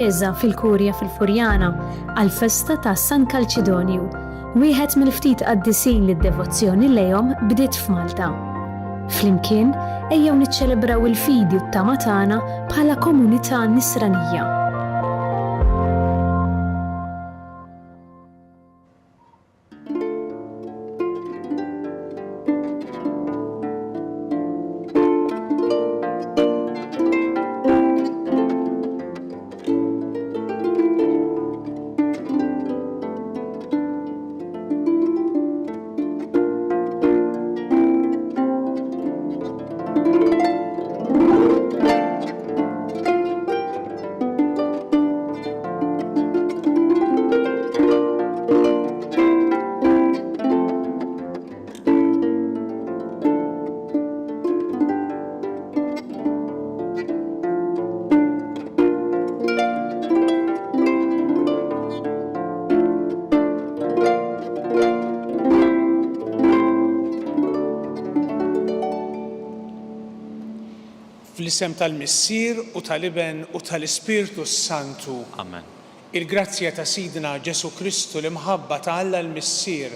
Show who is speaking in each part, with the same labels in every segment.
Speaker 1: Iżda fil-Kurja fil-Furjana għall-festa ta' San Kalċidonju, wieħed mill-ftit qaddisin li d-devozzjoni lejhom bdiet f'Malta. Flimkien ejjew niċċelebraw il-fidi u t-tama tagħna bħala komunità nisranija.
Speaker 2: Fl-isem tal-Missier u tal-Iben u tal-Ispirtu Santu.
Speaker 3: Amen.
Speaker 2: Il-grazzja ta' Sidna Ġesu Kristu l-imħabba ta' Alla l-Missier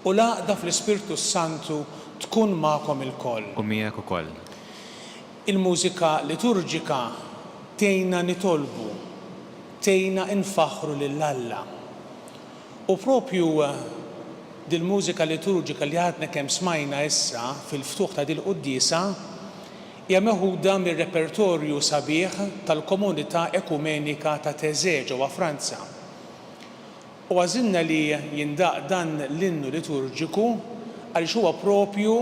Speaker 2: u l-għaqda fl-Ispirtu Santu tkun magħkom ilkoll.
Speaker 3: U miegħek ukoll.
Speaker 2: Il-mużika liturġika tgħinna nitolbu, tgħinna nfaħru lil Alla. U propju dil-mużika liturġika li għadna kemm smajna issa fil-ftuħ ta' dil-Qudiesa hija meħuda mir-repertorju sabiħ tal-Komunità Ekumenika ta' Taizé ġewwa Franza. U għażilna li jindaq dan l-innu liturġiku għaliex huwa propju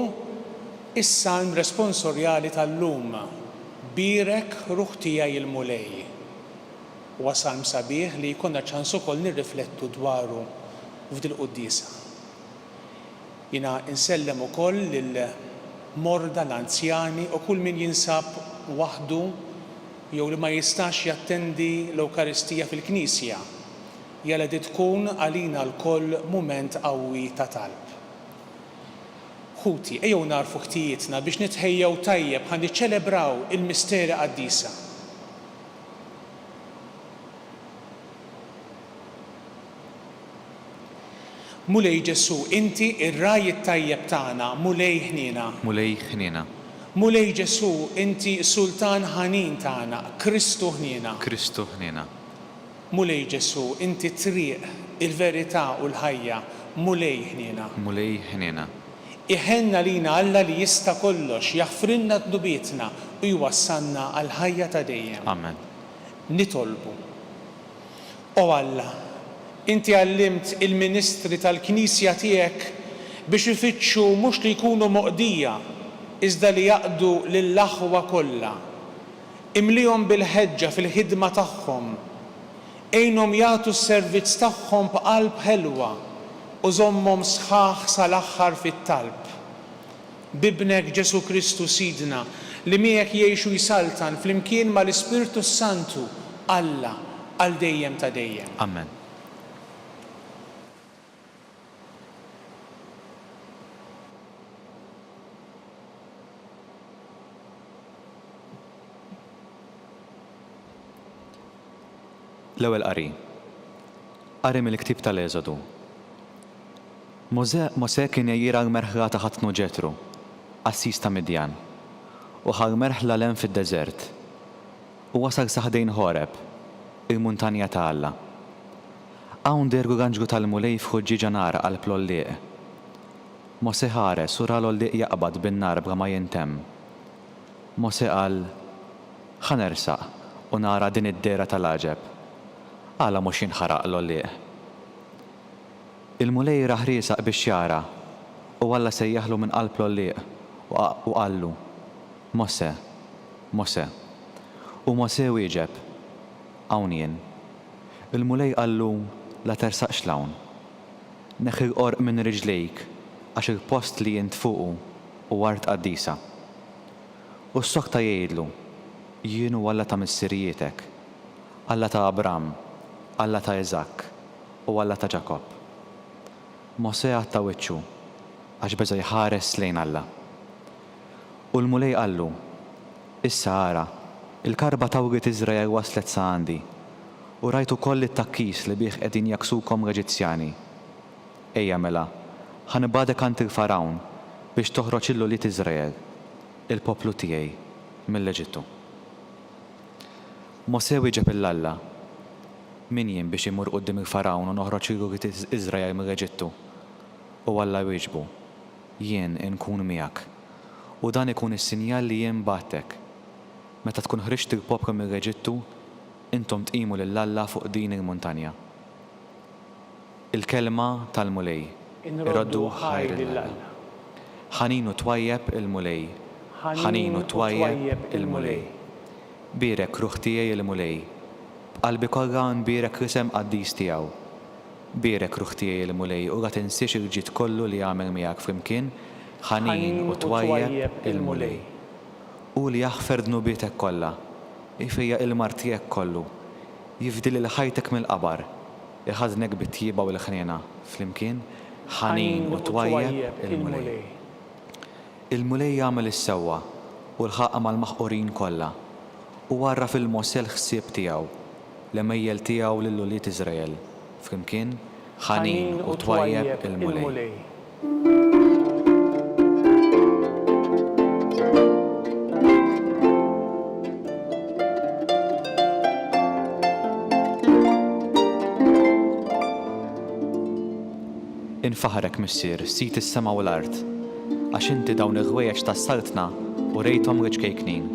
Speaker 2: is-salm responsorjali tal-lum, Birek Ruħ tiegħi il-Mulej. Huwa salm sabiħ li jkollna ċans ukoll nirriflettu dwaru f'dil-Qudiesa. Jiena insellem ukoll lil morda l-anzjani u kull min jinsab waħdu jew li ma jistax jattendi l-Ewkaristija fil-Knisja. Jala di tkun għalina l-koll mument qawwi ta' talb. Ħuti, ejjew narfu ħtijietna biex nitħejjew tajjeb ħan niċċelebraw il-misteri qaddisa. Mulej Ġesu, inti ir-raj it-tajjeb tagħna, mulej ħniena.
Speaker 3: Mulej ħniena.
Speaker 2: Mulej Ġesu, inti sultan ħanin tagħna, Kristu ħniena.
Speaker 3: Kristu ħniena.
Speaker 2: Mulej Ġesu, inti triq, il-verità u l-ħajja, mulej ħniena.
Speaker 3: Mulej ħniena.
Speaker 2: Iħenna lina Alla li jista' kollox, jaħfrilna dnubietna u jwassalna għal ħajja ta' dejjem.
Speaker 3: Amen.
Speaker 2: Nitolbu. O Alla, inti għallimt il-ministri tal-Knisja tiegħek biex ifittxu mhux li jkunu moqdija, iżda li jaqdu lill-aħwa kollha. Imlihom bil-ħeġġa fil-ħidma tagħhom. Ejnhom jagħtu s-servizz tagħhom b'qalb ħelwa u żommhom sħaħ sal-aħħar fit-talb. Bibnek Ġesu Kristu Sidna li miegħek jgħixu jsaltan flimkien mal-Ispirtu Santu Alla għal dejjem ta' dejjem.
Speaker 3: Amen. L-ewwel qari mill-ktieb tal-Eżodu. Mosè kien jgħira l-merħla ta' ħatnu Ġetru, Assis ta' Midjan, u ħar merħla lem fid-deżert. U wasal saħdejn Ħoreb, il-muntanja ta' Alla. Hawn dergu ganġgu tal-mulej f'ħuġġiġa nar qalb l-ollieq. Mosè ħares u ra l-ollieq jaqbad bin-nar bla ma jintemm. Mosè qal: ħanersaq u nara din id-dera tal-għaġeb. Għala mhux jinħaraq l-ollieq. Il-mulej raħ riesaq biex jara u Alla sejjaħlu minn qalb l-ollieq u qallu: Mosè, Mosè. U Mosè wieġeb: hawn jien. Il-mulej qallu: la tersaqx l-hawn. Neħi l-qorq minn riġlejk għax il-post li jint fuqu u art qaddisa. U s-sokta jgħidlu: jien u Alla ta' missirietek, Alla ta' Abram, Alla ta' Eżak u Alla ta' Ġakob. Mosè għatta wiċċu għax beża jħares lejn Alla. U l-mulej qallu: issa ara, il-karba tawgit Iżrael waslet sa għandi u rajtu koll it-takkis li bih qegħdin jaksukom Eġizzjani. Ejja mela, ħanibadek għand il-Farawn biex toħroġ il-Lulliet Iżrael, il-poplu tiegħi, mill-Eġittu. Mosè wieġeb il-Alla, min jien biex imur quddiem il-Farawn u noħroġ il-Lulliet Iżrael mill-Eġittu. U Alla wieġbu, jien inkun miegħek. U dan ikun is-sinjal li jien bagħtek. Meta tkun ħriġt il-poplu mill-Eġittu, intom tqimu lill-Alla fuq din il-muntanja. Il-kelma tal-mulej. Iroddu ħajr lill-Alla. Ħaninu twajjeb il-mulej. Ħaninu twajjeb il-mulej. Bierek ruħ tiegħi il-mulej. B'qalbi kollha nbierek isem qaddis tiegħu. Bierek ruħ tiegħi il-mulej u la tinsiex il-ġid kollu li għamel miegħek flimkien. Ħanin u twajjeb il-mulej. U li jaħfer dnubietek kollha, ifejja il-mar tiegħek kollu, jifdil il-ħajtek mill-qabar, iħadnek bit-tjieba u l-ħniena flimkien, ħanin u twajjeb il-mulej. Il-mulej jagħmel is-sewwa u l-ħaqqa mal-maħqurin kollha u warra fil-Mosè l-ħsieb tiegħu l-emejjel tiegħu lil-Lulliet Iżrael flimkien, ħanin u twajjeb il-mulej. Infaħrek missier, sit is-sema u l-art, għax inti dawn il-ħwejjeġ tas-saltna u rejthom riċkejknin.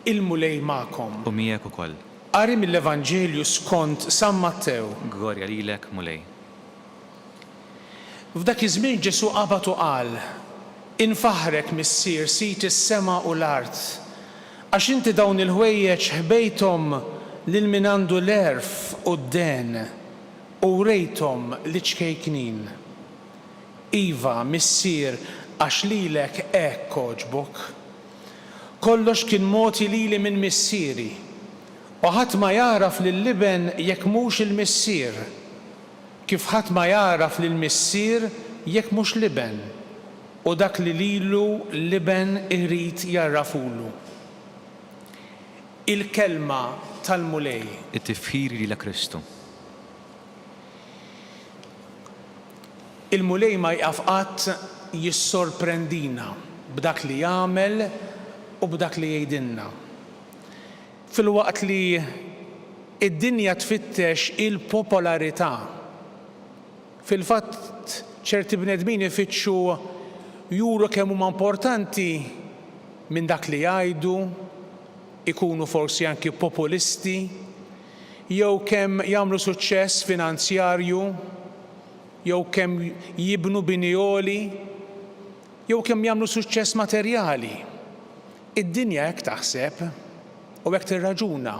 Speaker 2: Il-mulej magħkom.
Speaker 3: U miegħek ukoll.
Speaker 2: Qari mill-Evanġelju skont San Mattew.
Speaker 3: Glorja lilek, mulej.
Speaker 2: F'dak iż-żmien Ġesu qabad u qal: Infaħrek missier sit is-sema u l-art, għax inti dawn il-ħwejjeġ ħbejthom lil min għandu l-erf u d-den u rejthom l-iċkejknin. Iva, missier, għax lilek hekk għoġbok. Kollox kien mogħti lili minn missieri. U ħadd ma jaraf lill-liben jekk mhux il-missier, kif ħadd ma jaraf lill-missier jekk mhux liben, u dak li lilu liben irid jarrafulu. Il-kelma tal-mulej.
Speaker 3: It-tifħiri lilek Kristu.
Speaker 2: Il-mulej ma jqaf qatt jissorprendina b'dak li jagħmel u b'dak li jgħidilna. Fil-waqt li id-dinja tfittex il-popolarità. Fil-fatt ċerti bnedmin ifittxu juru kemm huma importanti minn dak li jgħidu, ikunu forsi anki populisti, jew kemm jagħmlu suċċess finanzjarju, jew kemm jibnu binjoli, jew kemm jagħmlu suċċess materjali. Id-dinja hekk taħseb u hekk tirraġuna.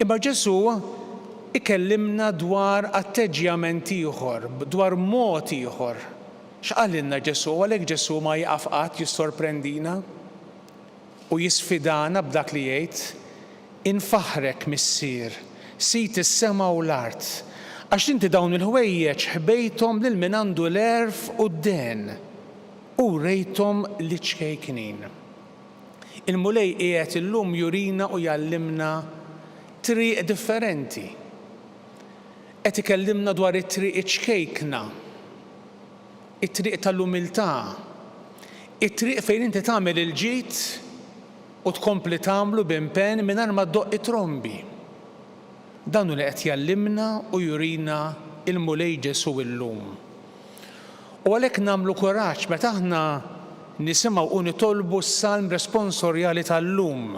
Speaker 2: Imma Ġesu ikellimna dwar atteġġjament ieħor, dwar mod ieħor. X'qalilna Ġesu, għalhekk Ġesu ma jaqaf qatt jissorprendina u jisfidana b'dak li jgħid: Infaħrek missier, sit is-sema u l-art, għax inti dawn il-ħwejjeġ ħbejthom lil min għandu l-erf u d-den u rejthom l-iċkejknin. Il-mulej qiegħed illum jurina u jallimna triq differenti. Qed ikellimna dwar it-triq iċkejkna, it-triq tal-umiltà, it-triq fejn inti tagħmel il-ġid u tkompli tagħmlu b'impenn mingħajr ma ddoqq trombi. Dan hu li qed jallimna u jurina il-mulej Ġesu illum. U għalhekk nagħmlu kuraġġ meta aħna nisimgħu u nitolbu s-salm responsorjali tal-lum: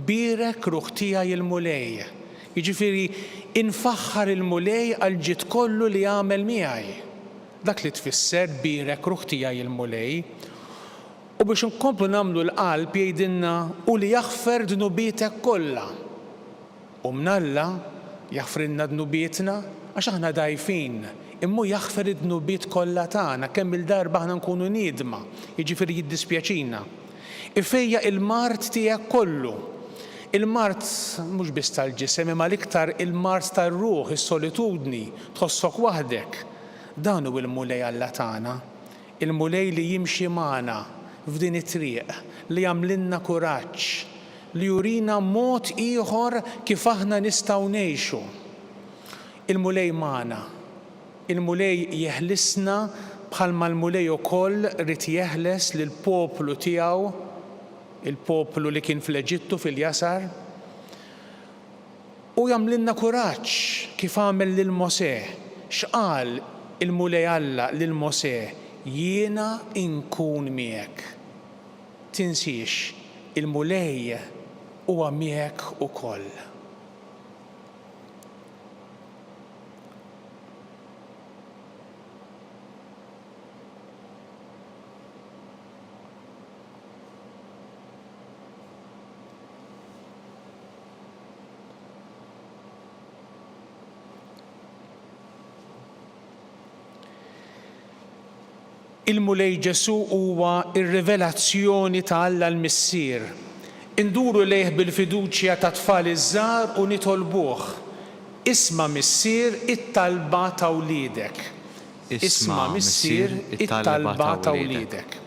Speaker 2: Bierek ruħ tiegħi il-mulej. Jiġifieri infaħħar il-mulej għal ġid kollu li għamel miegħi. Dak li tfisser bierek ruħ tiegħi il-mulej. U biex inkomplu nagħmlu l-qalb jgħidilna u li jaħfer dnubietek kollha. U mnalla jaħfrilna dnubietna għax aħna dgħajfin, imma jaħfer id-dnubiet kollha tagħna kemm il-darba aħna nkunu niedma, jiġifieri jiddispjaċina. Ifejja il-mart tiegħek kollu, Il-mart mhux biss tal-ġisem imma l-iktar il-mart tar-ruħ, is-solitudni, tħossok waħdek. Dan hu l-mulej Alla tagħna, il-mulej li jimxi magħna f'din it-triq, li jagħmlilna kuraġġ, li jurina mod ieħor kif aħna nistgħu ngħixu. Il-mulej magħna, il-mulej jeħlisna bħalma l-mulej ukoll rid jeħles lill-poplu tiegħu, il-poplu li kien fl-Eġittu fil-Jasar, u jagħmlilna kuraġġ kif għamel lil Mosè. X'qal il-mulej Alla lil Mosè? Jiena inkun miegħek. Tinsiex, il-mulej huwa miegħek ukoll. Il-mulej Ġesu huwa ir-rivelazzjoni ta' Alla l-Missier. Induru lejh bil-fiduċja ta' tfal iż-żgħar u nitolbuh. Isma' Missier it-talba ta' wliedek. Isma' Missier it-talba ta' wliedek.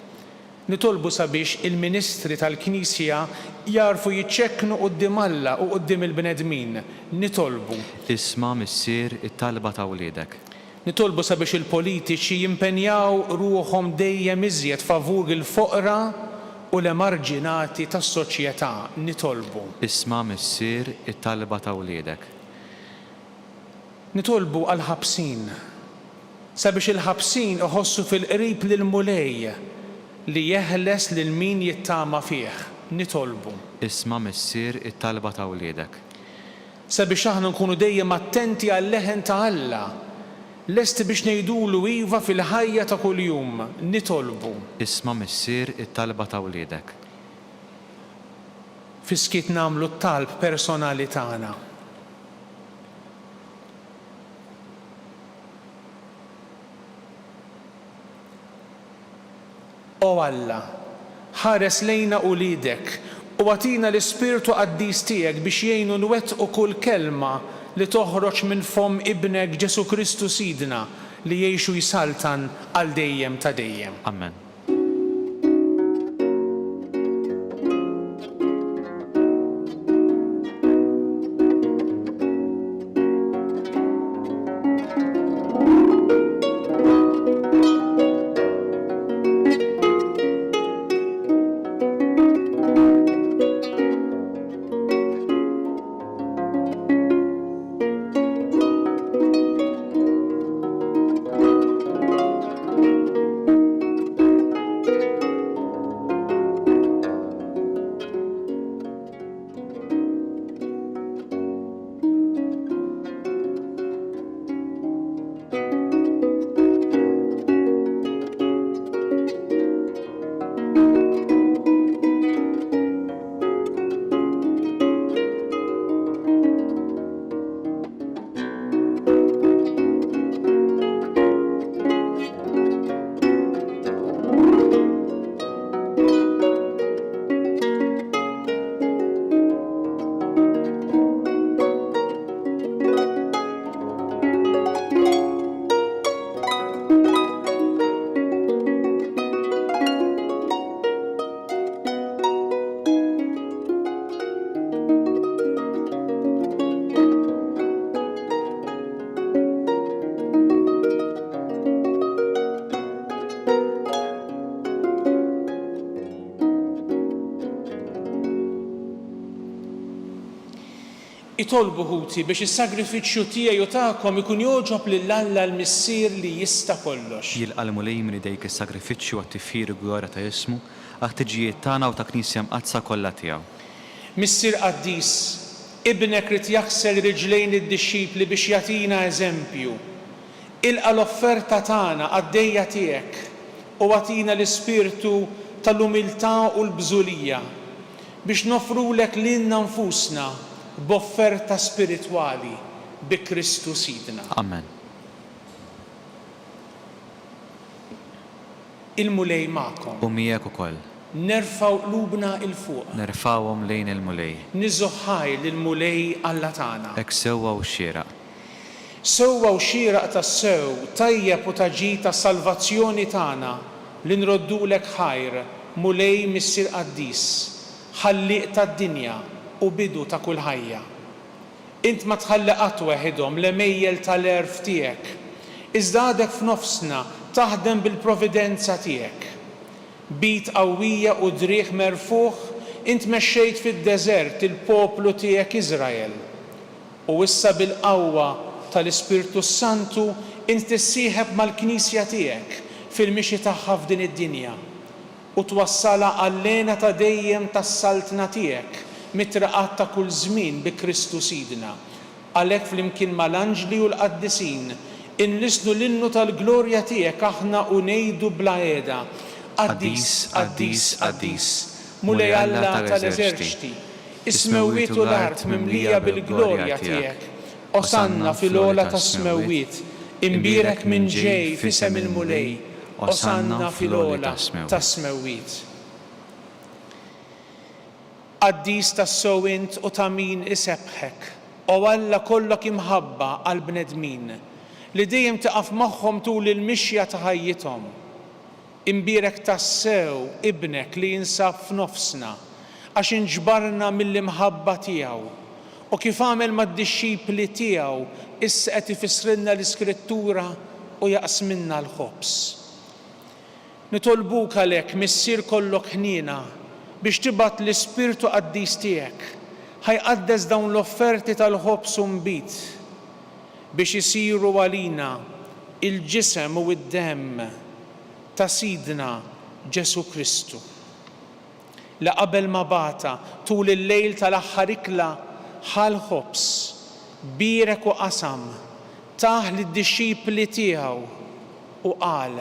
Speaker 2: Nitolbu sabiex il-ministri tal-Knisja jarfu jiċċekknu quddiem Alla u quddiem il-bnedmin. Nitolbu.
Speaker 3: Isma' Missier it-talba ta' wliedek.
Speaker 2: Nitolbu sabiex il-politiċi jimpenjaw ruħhom dejjem iżjed favur il-foqra u l-emarġinati tas-soċjetà. Nitolbu.
Speaker 3: Isma' Missier it-talba ta' wliedek.
Speaker 2: Nitolbu għal-ħabsin sabiex il-ħabsin iħossu fil-qrib lill-mulej li jeħles lil min jittama fih. Nitolbu.
Speaker 3: Isma' Missier it-talba ta' wliedek.
Speaker 2: Sabiex aħna nkunu dejjem attenti għal-leħen ta' Alla, lesti biex ngħidulu iva fil-ħajja ta' kuljum. Nitolbu.
Speaker 3: Isma' Missier it-talba ta' wliedek.
Speaker 2: Fiskit nagħmlu t-talb personali tagħna. O Alla, ħares lejna ulidek u għatina l-Ispirtu Qaddis tiegħek biex jgħinu nwettqu kull kelma li toħroġ minn fom ibnek Ġesu Kristu Sidna li jgħixu jsaltan għal dejjem ta' dejjem.
Speaker 3: Amen.
Speaker 2: Itolbu ħuti biex is-sagrifiċċju tiegħi u tagħkom ikun jogħġob lil Alla l-Missier li jista' kollox.
Speaker 3: Jilqa' l-mulej minn idejk is-sagrifiċċju għat-tifir u glorja ta' ismu għat-tiġijiet tagħna u ta' Knisja mqazza kollha tiegħu.
Speaker 2: Missier Qaddis, ibnek rid jaħsel riġlejn id-dixxipli biex jagħtina eżempju. Ilqa' l-offerta tagħna għaddejja tiegħek u għatina l-ispirtu tal-umiltà u l-bżulija biex nofrulek lilna nfusna b'offerta spiritwali bi Kristu Sidna.
Speaker 3: Amen.
Speaker 2: Il-mulej magħkom.
Speaker 3: U miegħek ukoll.
Speaker 2: nerfaw qlubna il-fuq.
Speaker 3: Nerfawhom lejn il-mulej.
Speaker 2: Niżu ħaj lill-mulej Alla tagħna.
Speaker 3: Hekk sewwa u xieraq.
Speaker 2: Sewwa u xieraq tas-sew tajjeb u taġi tas-salvazzjoni tagħna li nroddulek ħajr mulej missier Qaddis, ħalliq tad-dinja u bidu ta' kull ħajja. Int ma tħalli qatt weħidhom l-emejjel tal-erf tiegħek, iżda għadek f'nofsna taħdem bil-providenza tiegħek. Bit qawwija u drieħ merfuħ int mexxejt fid-deżert il-poplu tiegħek Iżrael. U issa bil-qawwa tal-Ispirtu Santu int tissieħeb mal-Knisja tiegħek fil-mixi tagħha f'din id-dinja u twassala għall-lena ta' dejjem tas-saltna tiegħek mitraqat ta' kull żmien bi Kristu Sidna. Għalhekk flimkien mal-anġli u l-qaddisin inlisnu l-innu tal-glorja tiegħek aħna u ngħidu bla qiegħda Qaddis, Qaddis, Qaddis, mulej Alla tal-eżerċiti, is-smewwiet u l-art mimlija bil-glorja tiegħek. Osanna fil-ola tas-smewwiet, imbierek minn ġej f'isem il-mulej, osanna fil-ola tas-smewwiet. Qaddis tas-sew int u ta' min isebħek, u Alla kollok imħabba għall-bnedmin li dejjem taqaf magħhom tul il-mixja ta' ħajjithom. Imbierek tas-sew ibnek li jinsab f'nofsna għax inġbarna mill-imħabba tiegħu u kif għamel mad-dixxipli tiegħu issa qed ifissrilna l-Iskrittura u jaqsminna l-ħobs. Nitolbuk għalhekk missier kollok ħniena biex tibgħat l-Ispirtu Qaddis tiegħek ħajqaddes dawn l-offerti tal-ħobs u mbit biex isiru għalina il-ġisem u d-demm ta' Sidna Ġesu Kristu. La qabel ma bata tul il-lejl tal-aħħar ikla ħal ħobs, birek u qasam, taħ lid-dixxipli tiegħu u qal: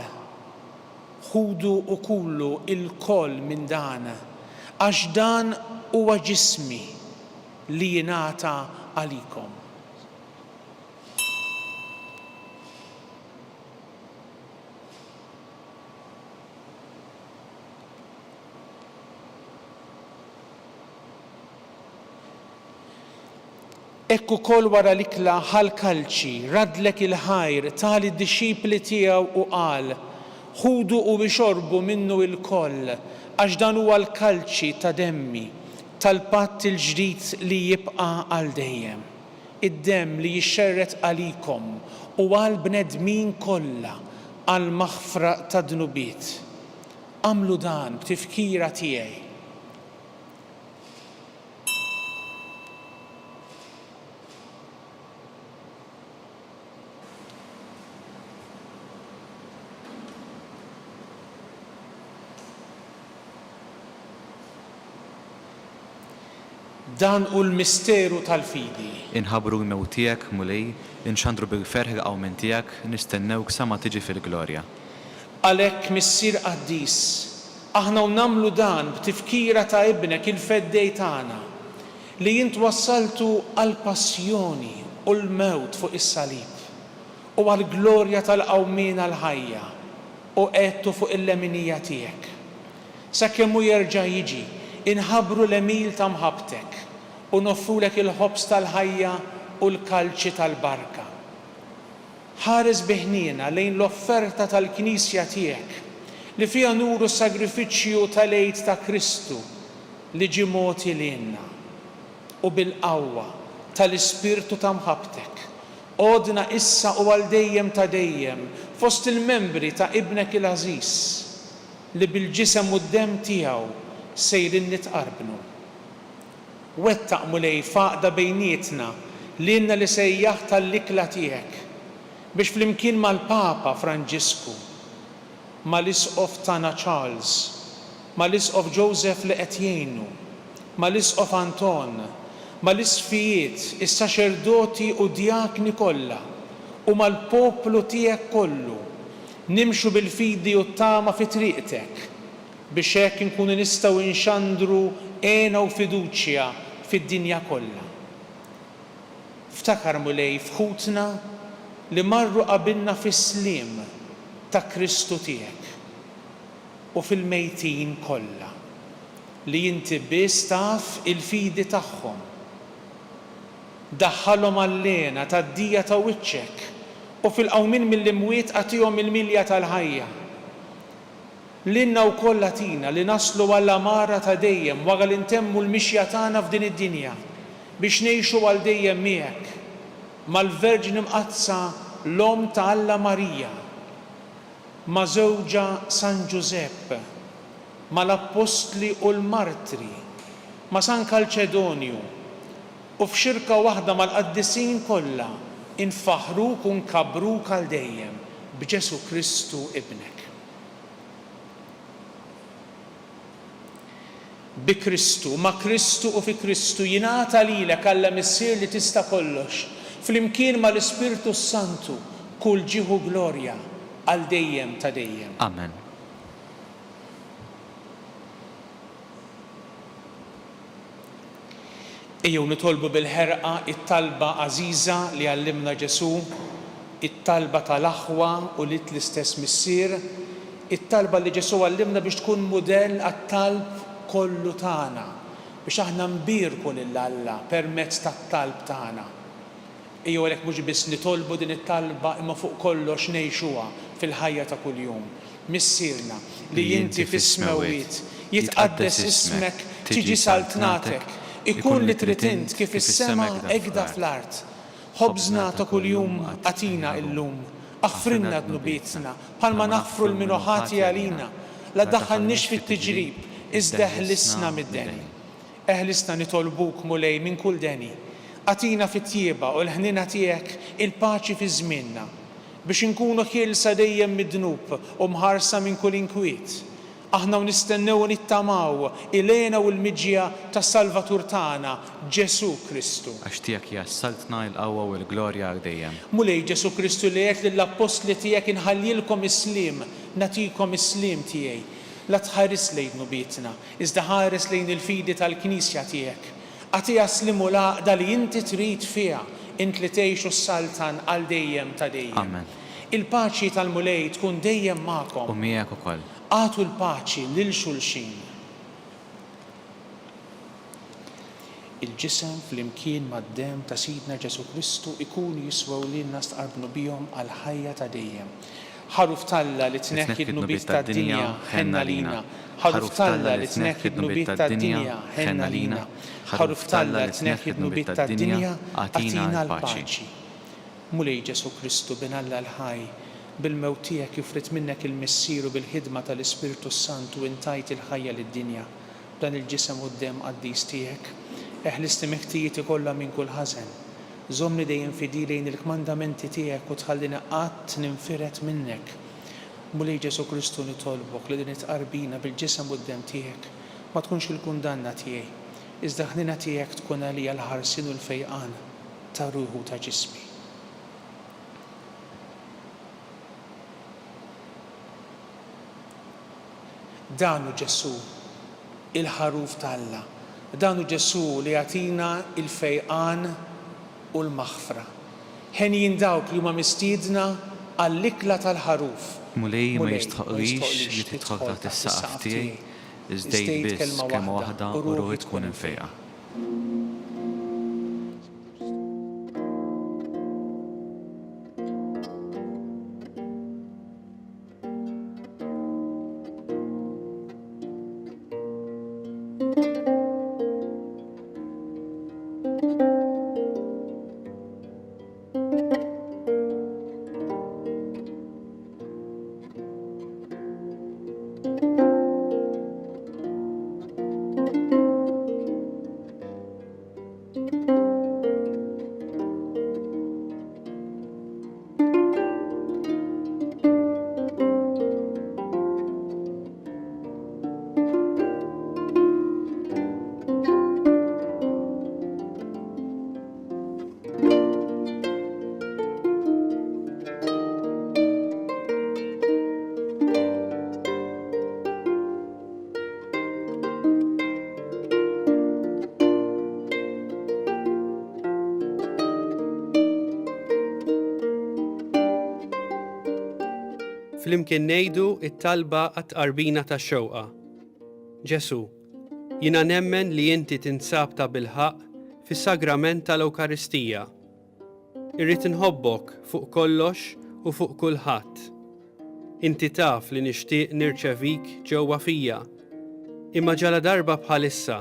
Speaker 2: ħudu u kullu il-koll minn dan, għax dan huwa ġismi li jingħata għalikom. Ekku kol wara l-ikla ħal-kalċi radlek il-ħajr tali d-dixxipli tiegħu u qal: ħudu u bixorbu minnu il-koll għax dan huwa l-kalċi ta' demmi tal-patt il-ġdid li jibqa' għal dejjem. Id-demm li jixxerret għalikom u għal bnedmin kollha għal maħfra ta' dnubiet. Għamlu dan b'tifkira tiegħi. Dan u l-misteru tal-fidi.
Speaker 3: Inħabru l-mewt tiegħek mulej, inxandru bil-ferħ għaw minn tiegħek, nistennewk sa ma tiġi fil-glorja.
Speaker 2: Għalhekk missier Qaddis, aħna u nagħmlu dan b'tifkira ta' ibnek il-feddej tagħna li jint wassaltu għal passjoni u l-mewt fuq is-salib u għal glorja tal-qawmien għal-ħajja u qedtu fuq il-leminija tiegħek. Sakemm hu jerġa' jiġi, inħabru l-emil ta' mħabtek u noffrulek il-ħobs tal-ħajja u l-kalċi tal-barka. Ħares biħnina lejn l-offerta tal-Knisja tiegħek li fiha nuru s-sagrifiċċju tal-għid ta' Kristu li ġie mogħti lilna u bil-qawwa tal-Ispirtu ta' mħabtek għodna issa u għal dejjem ta' dejjem fost il-membri ta' ibnek il-għażiż li bil-ġisem u d-demm tiegħu sejrin nitqarbnu. Wettaq mulej faqda bejnietna lilna li sejjaħ tal-ikla tiegħek biex flimkien mal-Papa Franġisku, mal-Isqof tagħna Charles, mal-Isqof Joseph li qed jgħinu, mal-Isqof Anton, mal-isfijiet, is-saċerdoti u djakni kollha u mal-poplu tiegħek kollu nimxu bil-fidi u t-tama fi triqtek biex hekk inkunu nistgħu nxandru għena u fiduċja fid-dinja kollha. Ftakar mulej fħutna li marru qabilna fis-sliem ta' Kristu tiegħek u fil-mejtin kollha. li inti biss taf il-fidi tagħhom. Daħħalhom għall-lena tad-dija ta' wiċċek u fil-qawmin mill-imwiet agħtihom il-milja tal-ħajja. Lilna wkoll agħtina li naslu għall-amara ta' dejjem wara li ntemmu l-mixja tagħna f'din id-dinja biex ngħixu għal dejjem miegħek mal-Verġni Mqazza l-Om ta' Alla Marija, ma' żewġa San Giuseppe, mal-Apostli u l-Martri, ma' San Kalċedonju u f'xirka waħda mal-qaddisin kollha infaħruk u nkabruk għal dejjem b'Ġesu Kristu ibnek. Bi Kristu, ma' Kristu u fi Kristu jingħata lilek Alla missier li tista' kollox, flimkien mal-Ispirtu Santu kull ġieħu glorja għal dejjem ta' dejjem.
Speaker 3: Amen.
Speaker 2: Ejjew nitolbu bil-ħerqa it-talba għażiża li għallimna Ġesu, it-talba tal-aħwa u li l-istess missier, it-talba li Ġesu għallimna biex tkun mudell għat-talb kollu tagħna, biex aħna nbierku lil Alla permezz tat-talb tagħna. Ejjew għalhekk mhux biss nitolbu din it-talba imma fuq kollox ngħixuha fil-ħajja ta' kuljum. Missierna li inti fis-smawiet jitqaddes ismek, tiġi saltnatek, ikun li trid int kif is-sema hekk fl-art. Ħobżna ta' kuljum agħtina llum, aħfrilna dnubietna bħalma naħfru l-minu ħati għalina, la ddaħħalniex fit-tiġrib iżda eħlisna mid-deni. Eħlisna nitolbuk mulej minn kull deni. Agħtina fit-tjieba u l-ħnina tiegħek il-paċi fi żmienna biex inkunu ħielsa dejjem mid-dnub u mħarsa minn kull inkwiet. Aħna nistennew u nittamaw ilejna u l-miġja tas-Salvatur tagħna Ġesu Kristu.
Speaker 3: Għax tiegħek hija s-saltna l-qawwa u l-glorja dejjem.
Speaker 2: Mulej Ġesu Kristu li qed lill-apostli tiegħek inħallilkom islim, nagħtikom islim tiegħi. La tħares lejn nubietna, iżda ħares lejn il-fidi tal-Knisja tiegħek. Agħtiha slim u l-għaqda li inti trid fiha, int li tgħixu s-saltan għal dejjem ta' dejjem.
Speaker 3: Amen.
Speaker 2: Il-paċi tal-mulej tkun dejjem magħkom.
Speaker 3: U miegħek ukoll.
Speaker 2: Għatu l-paċi lil xulxin. Il-ġisem fl-imkien mad-dem ta' Sidna Ġesu Kristu ikunu jiswew lilna stqarbnu bihom għal ħajja ta' dejjem. Ħaruf Talla li tneħħi d-nubiet tad-dinja ħenna lina. Ħaruf Talla li tneħħi d-nubiet tad-dinja ħenna lina. Ħaruf Talla li tneħħi d-nubiet tad-dinja agħtina l-paċi. Mulej Ġesu Kristu bin Alla l-ħaj, bil-mewt tiegħek jufret minnek il-missier u bil-ħidma tal-Ispirtu Santu intajt il-ħajja lid-dinja. Dan il-ġisem quddiem qaddis tiegħek, eħlisti meħtijiet kollha minn kull ħażen. Żommni dejjem fidi lejn il-kmandamenti tiegħek u tħallini qatt ninfiret minnek. Mulej Ġesu Kristu nitolbok li din it-qarbina bil-ġisem quddiem tiegħek ma tkunx il-kundanna tiegħi, iżda ħnina tiegħek tkun għalija l-ħarsin u l-fejqan ta' ruħu ta' ġismi. Danu Ġesu il-ħaruf Talla, danu Ġesu li jagħtina il-fejqan u l-maħfra. Ħenjin dawk li huma mistiedna għall-ikla tal-ħaruf.
Speaker 3: Mulej ma jistħoqlix li tidħol taħt is-saqaf tiegħi, iżdejt biss kelma waħda u ruħi tkun infejqa.
Speaker 4: Flimkien ngħidu it-talba għat-qarbina tax-xewqa. Ġesu, Jiena nemmen li inti tinsab ta' bilħaq fis-sagrament tal-Ewkaristija. Irrid inħobbok fuq kollox u fuq kulħadd. Inti taf li nixtieq nirċevik ġewwa fija, imma ġala darba bħalissa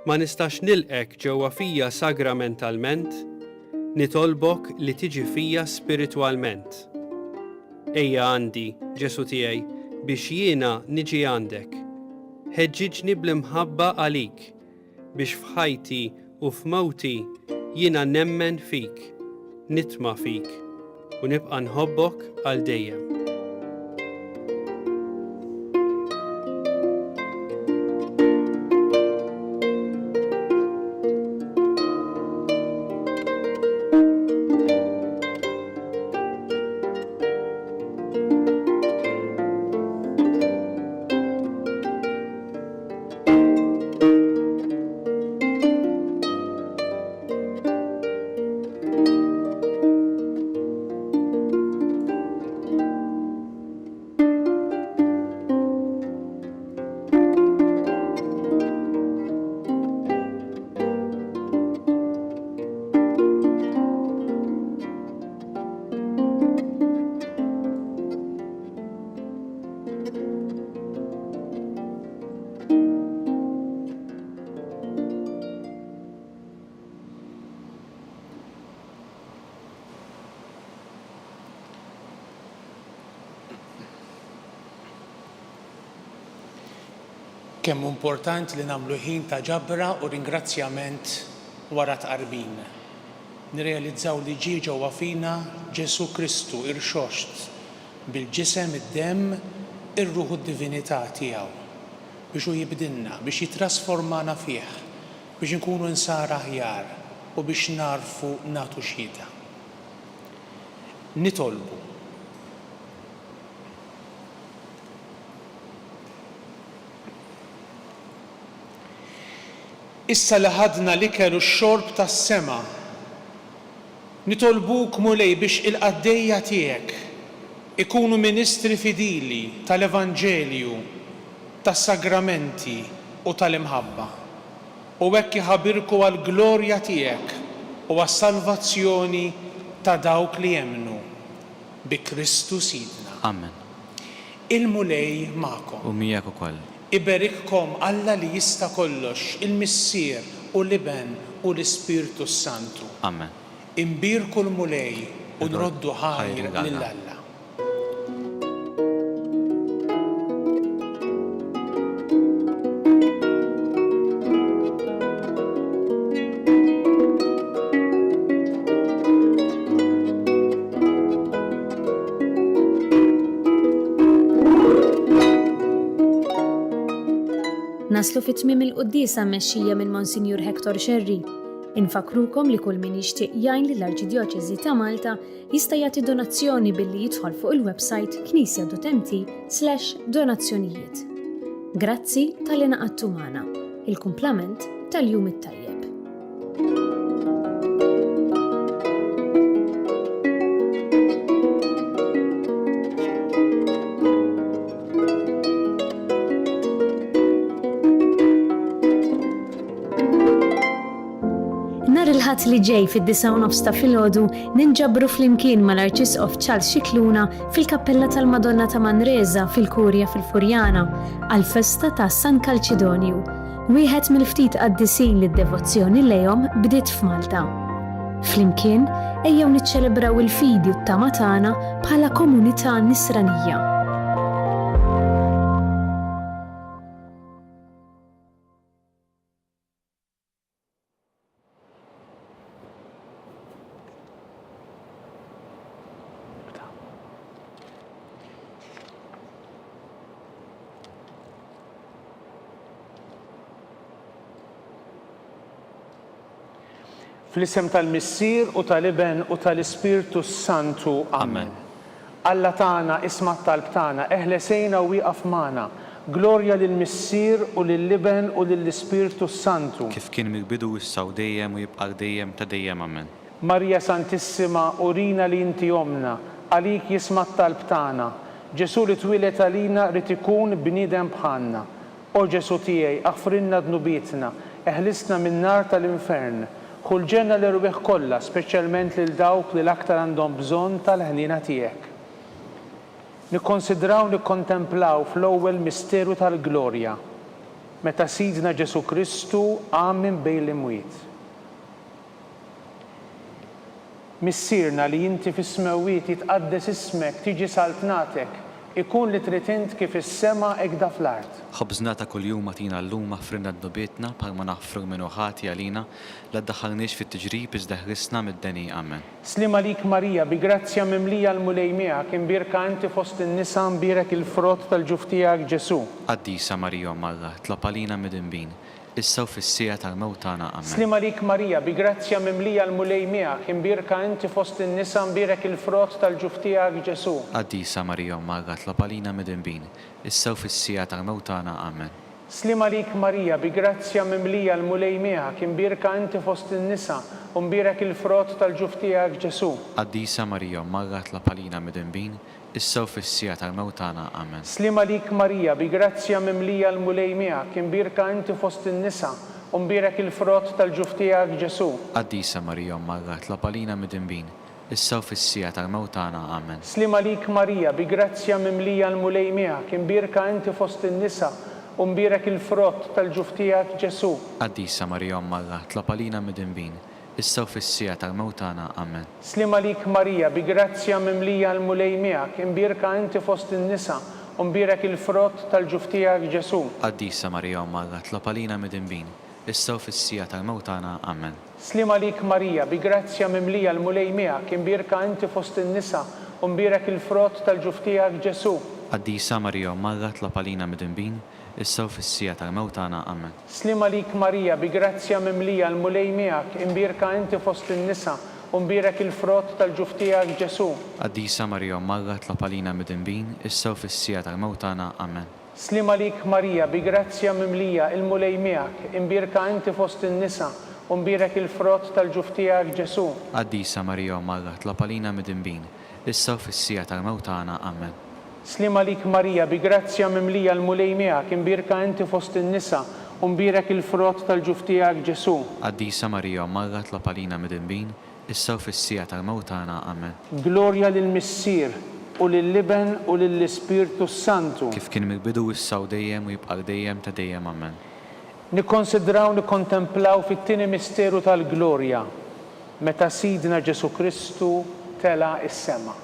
Speaker 4: ma nistax nilqek ġewwa fija sagramentalment, nitolbok li tiġi fija spiritwalment. Ejja għandi, Ġesu tiegħi, biex jiena niġi għandek. Ħeġġiġni bl-imħabba għalik, biex f'ħajti u f'mawti jiena nemmen fik, nitma fik, u nibqa' nħobbok għal dejjem.
Speaker 2: Kemm importanti li nagħmlu ħin ta' ġabra u ringrazzjament wara tqarbin. Nirrealizzaw li ġie ġewwa fina Ġesu Kristu irxoxt bil-ġisem id-demm ir-ruħ id-divinità tiegħu biex hu jibdilna, biex jitrasformana fih, biex inkunu nsara aħjar u biex narfu nagħtu xhieda. Nitolbu. Issa li ħadna l-ikel u x-xorb tas-sema, nitolbuk mulej biex il-qaddejja tiegħek ikunu ministri fidili tal-Evanġelju, tas-sagramenti u tal-imħabba. U hekk iħabbirku għall-glorja tiegħek u għas-salvazzjoni ta' dawk li jemmnu bi Kristu Sidna.
Speaker 3: Amen.
Speaker 2: Il-mulej magħkom.
Speaker 3: U miegħek ukoll.
Speaker 2: Iberikkom Alla li jista' kollox, il-Missier u l-Iben u l-Ispirtu Santu.
Speaker 3: Amen.
Speaker 2: Imbirku l-mulej u nroddu ħajr lill-Alla.
Speaker 1: Naslu fit-tmiem il-qudiesa mmexxija minn Monsinjur Hector Xerri. Infakrukom li kull min jixtieq jgħin lill-Arċidjoċeżi ta' Malta jista' jagħti donazzjoni billi jidħol fuq il-website knisja.mt/donazzjonijiet. Grazzi tal-li naqadtu magħna. Il-kumplament tal-jum it-tajjeb. Il-ħadd li ġej fid-9 ta' filgħodu ninġabru flimkien mal-Arċisqof Charles Xikluna fil-Kappella tal-Madonna ta' Manresa fil-Kurja fil-Furjana għall-festa ta' San Kalċidonju, wieħed mill-ftit qaddisin li d-devozzjoni lejhom bdiet f'Malta. Flimkien ejjew niċċelebraw il-fidi u t-tama tagħna bħala komunità nisranija.
Speaker 2: Fl-isem tal-Missier u tal-Iben u tal-Ispirtu Santu. Amen. Alla tagħna isma' t-talb tagħna, eħlesejna u wieqaf magħna. Glorja lill-Missier u lill-Iben u lill-Ispirtu Santu.
Speaker 3: Kif kien mill-bidu issa u dejjem u jibqa' dejjem ta' dejjem. Amen.
Speaker 2: Marja Santissima, urina li inti omna, għalik jisma' t-talb tagħna. Ġesu li twilet għalina rid ikun bniedem bħalna. O Ġesu tiegħi, aħfrinna dnubietna, eħlisna min-nar tal-infern, ħulġenna l-irwieħ kollha, speċjalment lil dawk li l-aktar għandhom bżonn tal-ħnina tiegħek. Nikkonsidraw nikkontemplaw fl-ewwel misteru tal-glorja, meta Sidna Ġesu Kristu qam minn bejn l-imwiet. Missierna li inti fis-smewwiet jitqaddes ismek, tiġi saltnatek, ikun li trid int kif is-sema hekk da fl-art.
Speaker 3: خبزنا ta' kuljum atina llum aħfrinna dnubietna bħalma naħfru minnu ħati għalina la ddaħħalniex fit-tiġrib iżda ħrisna mid-deni amen.
Speaker 2: Slima lik Marija, bi grazzja mimlija l-mulej miegħek, imbirka inti fost in-nisa mbirek il-frott tal-ġuf tiegħek Ġesu.
Speaker 3: Qaddisa Marija Ommarra, tlab għalina mid-inbin, issa u fis-sija tal-mewt tagħna amen.
Speaker 2: Slima lik Marija, bi grazzja mimlija l-mulej miegħek, imbirka inti fost in-nisa mbirek il-frott tal-ġuf tiegħek Ġesu.
Speaker 3: Qaddisa Marija Ommarra, tlab għalina mid-inbin, issa u fis-sija tal-mewt tagħna amen.
Speaker 2: Slima lik Marija, bi grazzja mimlija l-mulej miegħek, imbirka inti fost in-nisa u mbirek il-frott tal-ġuf tiegħek Ġesu.
Speaker 3: Qaddisa Marija Ommarra, tlab għalina mid-inbin, issa u fis-sija tal-mewt tagħna amen.
Speaker 2: Slima lik Marija, bi grazzja mimlija l-mulej miegħek, imbirka inti fost in-nisa u mbirek il-frott tal-ġuf tiegħek Ġesu.
Speaker 3: Qaddisa Marija Ommarra, tlab għalina mid-inbin, issa u fis-sija tal-mewt tagħna amen.
Speaker 2: Slima lik Marija, bi grazzja mimlija l-mulej miegħek, imbirka inti fost in-nisa u mbirek il-frott tal-ġuf tiegħek Ġesu.
Speaker 3: Qaddisa Marija Ommarra, tlab għalina mid-inbin, issa u fis-sija tal-mewt tagħna amen.
Speaker 2: Slima lik Marija, bi grazzja mimlija l-mulej miegħek, imbirka inti fost in-nisa u mbirek il-frott tal-ġuf tiegħek Ġesu.
Speaker 3: Qaddisa Marija Ommarra, tlab għalina mid-inbin, issa u fis-sija tal-mewt tagħna amen.
Speaker 2: Slima lik Marija, bi grazzja mimlija l-mulej miegħek, imbirka inti fost in-nisa u mbirek il-frott tal-ġuf tiegħek Ġesu.
Speaker 3: Qaddisa Marija Ommarra, tlab għalina mid-inbin, issa u fis-sija tal-mewt tagħna amen.
Speaker 2: Slima lik Marija, bi grazzja mimlija l-mulej miegħek, imbirka inti fost in-nisa u mbirek il-frott tal-ġuf tiegħek Ġesu.
Speaker 3: Qaddisa Marija Ommarra, tlab għalina mid-inbin, issa u fis-sija tal-mewt tagħna amen.
Speaker 2: Slima lik Marija, bi grazzja mimlija l-mulej miegħek, imbirka inti fost in-nisa u mbirek il-frott tal-ġuf tiegħek Ġesu.
Speaker 3: Qaddisa Marija Ommarra, tlab għalina mid-inbin, issa u fis-sija tal-mewt tagħna amen.
Speaker 2: Slima lik Marija, bi grazzja mimlija l-mulej miegħek, imbirka inti fost in-nisa u mbirek il-frott tal-ġuf tiegħek Ġesu.
Speaker 3: Qaddisa Marija Ommarra, tlab għalina mid-inbin, issa u fis-sija tal-mewt tagħna amen.
Speaker 2: Glorja lill-Missier u lill-Liben u lill-Ispirtu Santu.
Speaker 3: Kif kien mill-bidu issa u dejjem u jibqa' dejjem ta' dejjem amen.
Speaker 2: Nikkonsidraw nikkontemplaw fit-tieni misteru tal-glorja meta Sidna Ġesu Kristu tela is-sema.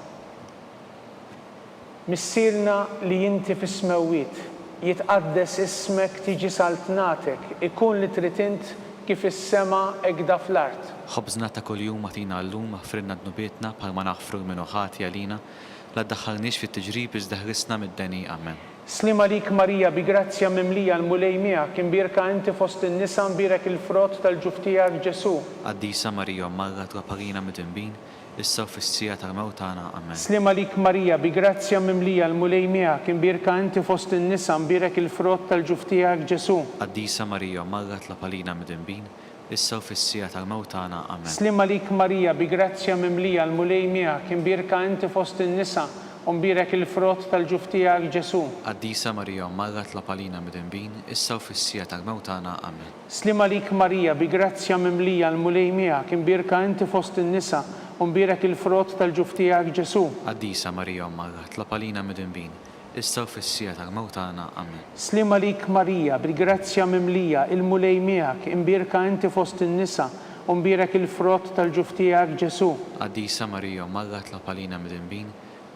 Speaker 2: Missierna li inti fis-smewwiet, jitqaddes ismek, tiġi saltnatek, ikun li trid int kif is-sema hekk da fl-art.
Speaker 3: Ħobżna ta' kuljum atina llum aħfrinna dnubietna bħalma naħfru minnu ħati għalina la ddaħħalniex fit-tiġrib iżda ħrisna mid-deni amen.
Speaker 2: Slima lik Marija, bi grazzja mimlija l-mulej miegħek, imbirka inti fost in-nisa mbirek il-frott tal-ġuf tiegħek Ġesu.
Speaker 3: Qaddisa Marija Ommarra, tlab għalina mid-inbin, issa u fis-sija tal-mewt tagħna amen.
Speaker 2: Slima lik Marija, bi grazzja mimlija l-mulej miegħek, imbirka inti fost in-nisa mbirek il-frott tal-ġuf tiegħek Ġesu.
Speaker 3: Qaddisa Marija Ommarra, tlab għalina mid-inbin, issa u fis-sija tal-mewt tagħna amen.
Speaker 2: Slima lik Marija, bi grazzja mimlija l-mulej miegħek, imbirka inti fost in-nisa u mbirek il-frott tal-ġuf tiegħek Ġesu.
Speaker 3: Qaddisa Marija Ommarra, tlab għalina mid-inbin, issa u fis-sija tal-mewt tagħna amen.
Speaker 2: Slima lik Marija, bi grazzja mimlija l-mulej miegħek, imbirka inti fost in-nisa u mbirek il-frott tal-ġuf tiegħek Ġesu.
Speaker 3: Qaddisa Marija Ommarra, tlab għalina mid-inbin, issa u fis-sija tal-mewt tagħna amen.
Speaker 2: Slima lik Marija, bi grazzja mimlija l-mulej miegħek, imbirka inti fost in-nisa u mbirek il-frott tal-ġuf tiegħek Ġesu.
Speaker 3: Qaddisa Marija Ommarra, tlab għalina mid-inbin,